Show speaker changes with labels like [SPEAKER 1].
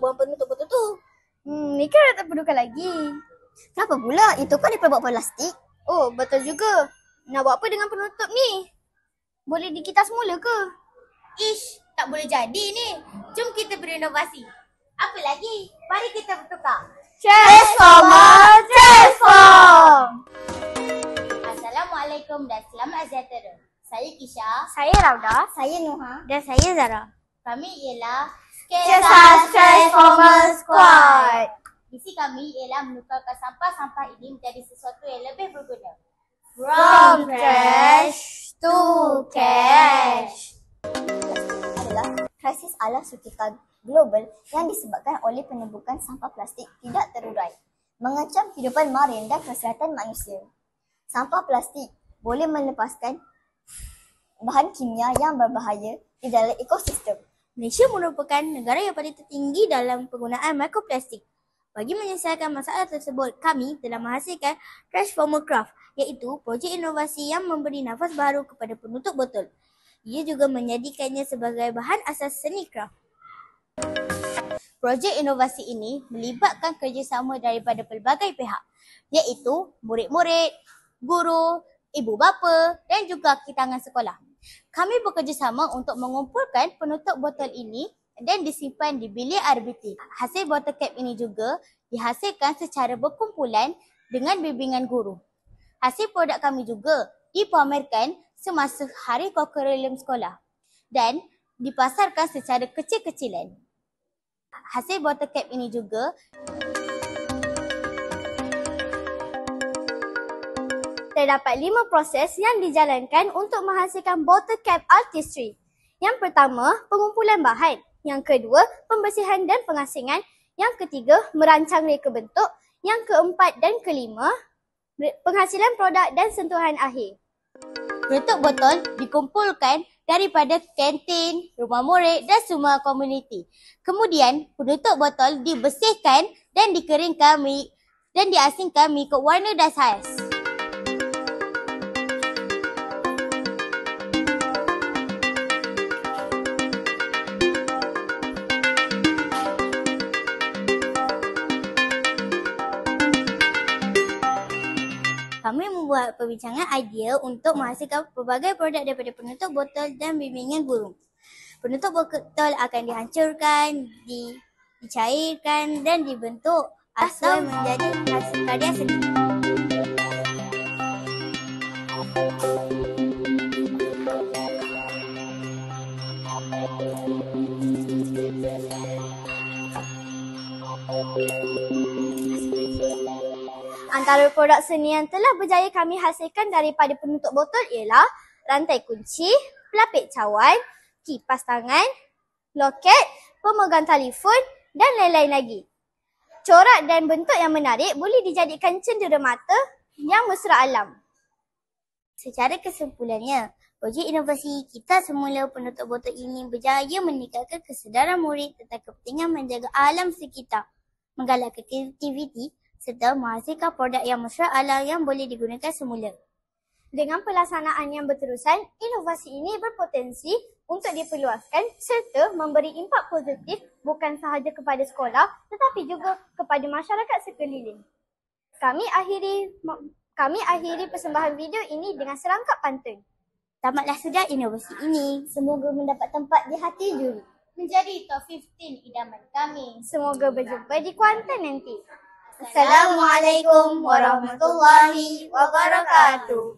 [SPEAKER 1] buang penutup botol tu.
[SPEAKER 2] Ni kan tak perlukan lagi.
[SPEAKER 1] Kenapa pula? Itu kan daripada buat plastik.
[SPEAKER 2] Oh, betul juga. Nak buat apa dengan penutup ni? Boleh dikita semula ke?
[SPEAKER 3] Ish, tak boleh jadi ni. Jom kita berinovasi. Apa lagi? Mari kita bertukar.
[SPEAKER 2] Transformer, transform!
[SPEAKER 3] Assalamualaikum dan selamat sejahtera. Saya Kisha.
[SPEAKER 2] Saya Rauda.
[SPEAKER 1] Saya Nuha.
[SPEAKER 2] Dan saya Zara.
[SPEAKER 3] Kami ialah
[SPEAKER 2] Kisah Transformer Squad.
[SPEAKER 3] Misi kami ialah menukarkan sampah-sampah ini menjadi sesuatu yang lebih berguna.
[SPEAKER 2] From trash to cash.
[SPEAKER 1] Adalah krisis alam sekitar global yang disebabkan oleh penumpukan sampah plastik tidak terurai, mengancam kehidupan marin dan kesihatan manusia. Sampah plastik boleh melepaskan bahan kimia yang berbahaya di dalam ekosistem.
[SPEAKER 2] Malaysia merupakan negara yang paling tertinggi dalam penggunaan mikroplastik. Bagi menyelesaikan masalah tersebut, kami telah menghasilkan Transformer Craft, iaitu projek inovasi yang memberi nafas baru kepada penutup botol. Ia juga menjadikannya sebagai bahan asas seni kraft.
[SPEAKER 3] Projek inovasi ini melibatkan kerjasama daripada pelbagai pihak, iaitu murid-murid, guru, ibu bapa dan juga kitangan sekolah. Kami bekerjasama untuk mengumpulkan penutup botol ini dan disimpan di bilik RBT. Hasil botol cap ini juga dihasilkan secara berkumpulan dengan bimbingan guru. Hasil produk kami juga dipamerkan semasa Hari Kokerium Sekolah dan dipasarkan secara kecil-kecilan. Hasil botol cap ini juga
[SPEAKER 2] terdapat 5 proses yang dijalankan untuk menghasilkan bottle cap artistry. Yang pertama, pengumpulan bahan. Yang kedua, pembersihan dan pengasingan. Yang ketiga, merancang reka bentuk. Yang keempat dan kelima, penghasilan produk dan sentuhan akhir.
[SPEAKER 3] penutup botol dikumpulkan daripada kantin, rumah murid dan semua komuniti. Kemudian, penutup botol dibersihkan dan dikeringkan dan diasingkan mengikut warna dan saiz. Kami membuat perbincangan idea untuk menghasilkan pelbagai produk daripada penutup botol dan bimbingan guru. Penutup botol akan dihancurkan, dicairkan dan dibentuk atau menjadi hasil karya seni.
[SPEAKER 2] Antara produk seni yang telah berjaya kami hasilkan daripada penutup botol ialah rantai kunci, pelapik cawan, kipas tangan, loket, pemegang telefon dan lain-lain lagi. Corak dan bentuk yang menarik boleh dijadikan cendera mata yang mesra alam.
[SPEAKER 3] Secara kesimpulannya, projek inovasi kita semula penutup botol ini berjaya meningkatkan kesedaran murid tentang kepentingan menjaga alam sekitar, menggalakkan kreativiti serta menghasilkan produk yang mesra alam yang boleh digunakan semula.
[SPEAKER 2] Dengan pelaksanaan yang berterusan, inovasi ini berpotensi untuk diperluaskan serta memberi impak positif bukan sahaja kepada sekolah tetapi juga kepada masyarakat sekeliling. Kami akhiri persembahan video ini dengan serangkap pantun.
[SPEAKER 3] Tamatlah sudah inovasi ini.
[SPEAKER 1] Semoga mendapat tempat di hati juri.
[SPEAKER 3] Menjadi top 15 idaman kami.
[SPEAKER 2] Semoga berjumpa di Kuantan nanti.
[SPEAKER 3] Assalamualaikum warahmatullahi wabarakatuh.